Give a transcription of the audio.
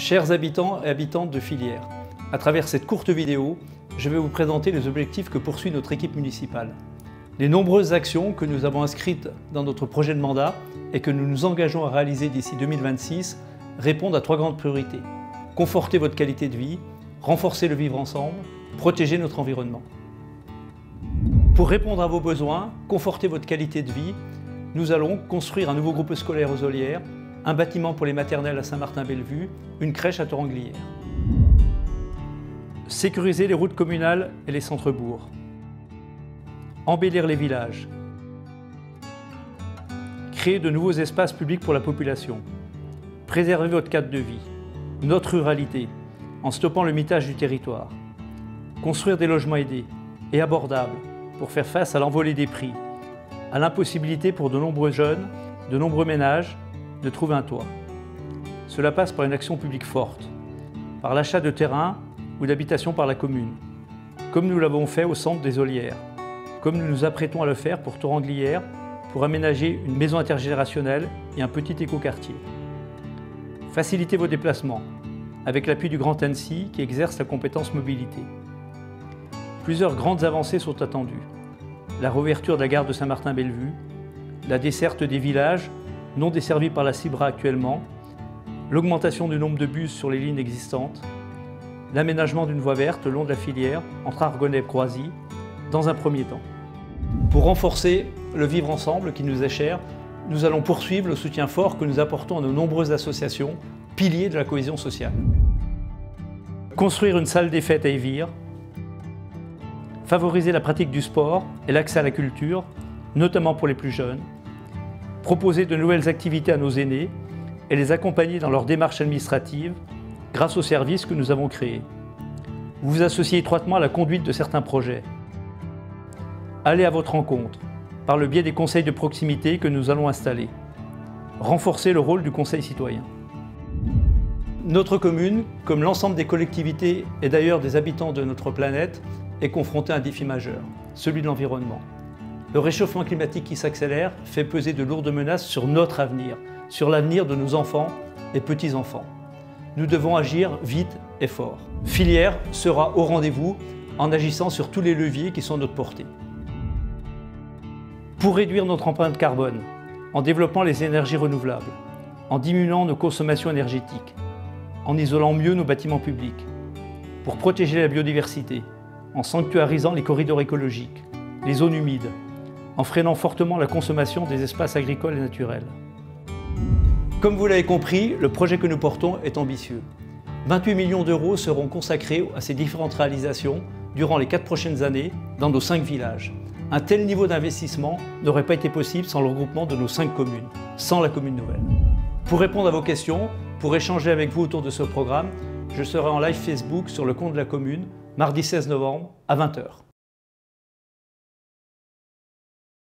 Chers habitants et habitantes de Fillières, à travers cette courte vidéo, je vais vous présenter les objectifs que poursuit notre équipe municipale. Les nombreuses actions que nous avons inscrites dans notre projet de mandat et que nous nous engageons à réaliser d'ici 2026 répondent à 3 grandes priorités. Conforter votre qualité de vie, renforcer le vivre ensemble, protéger notre environnement. Pour répondre à vos besoins, conforter votre qualité de vie, nous allons construire un nouveau groupe scolaire aux Olières, un bâtiment pour les maternelles à Saint-Martin-Bellevue, une crèche à Toranglières. Sécuriser les routes communales et les centres-bourgs. Embellir les villages. Créer de nouveaux espaces publics pour la population. Préserver votre cadre de vie, notre ruralité, en stoppant le mitage du territoire. Construire des logements aidés et abordables pour faire face à l'envolée des prix, à l'impossibilité pour de nombreux jeunes, de nombreux ménages, de trouver un toit. Cela passe par une action publique forte, par l'achat de terrains ou d'habitations par la commune, comme nous l'avons fait au centre des Olières, comme nous nous apprêtons à le faire pour Toranglières, pour aménager une maison intergénérationnelle et un petit écoquartier. Facilitez vos déplacements, avec l'appui du Grand Annecy qui exerce la compétence mobilité. Plusieurs grandes avancées sont attendues. La réouverture de la gare de Saint-Martin-Bellevue, la desserte des villages non desservis par la Cibra actuellement, l'augmentation du nombre de bus sur les lignes existantes, l'aménagement d'une voie verte le long de la Fillière entre Argonnet et Croisy, dans un premier temps. Pour renforcer le vivre ensemble qui nous est cher, nous allons poursuivre le soutien fort que nous apportons à nos nombreuses associations, piliers de la cohésion sociale. Construire une salle des fêtes à Évire, favoriser la pratique du sport et l'accès à la culture, notamment pour les plus jeunes, proposer de nouvelles activités à nos aînés et les accompagner dans leur démarche administrative grâce aux services que nous avons créés. Vous vous associez étroitement à la conduite de certains projets. Allez à votre rencontre par le biais des conseils de proximité que nous allons installer. Renforcer le rôle du conseil citoyen. Notre commune, comme l'ensemble des collectivités et d'ailleurs des habitants de notre planète, est confrontée à un défi majeur, celui de l'environnement. Le réchauffement climatique qui s'accélère fait peser de lourdes menaces sur notre avenir, sur l'avenir de nos enfants et petits-enfants. Nous devons agir vite et fort. Fillières sera au rendez-vous en agissant sur tous les leviers qui sont à notre portée. Pour réduire notre empreinte carbone, en développant les énergies renouvelables, en diminuant nos consommations énergétiques, en isolant mieux nos bâtiments publics, pour protéger la biodiversité, en sanctuarisant les corridors écologiques, les zones humides, en freinant fortement la consommation des espaces agricoles et naturels. Comme vous l'avez compris, le projet que nous portons est ambitieux. 28 millions d'euros seront consacrés à ces différentes réalisations durant les 4 prochaines années dans nos 5 villages. Un tel niveau d'investissement n'aurait pas été possible sans le regroupement de nos 5 communes, sans la commune nouvelle. Pour répondre à vos questions, pour échanger avec vous autour de ce programme, je serai en live Facebook sur le compte de la commune, mardi 16 novembre à 20 h.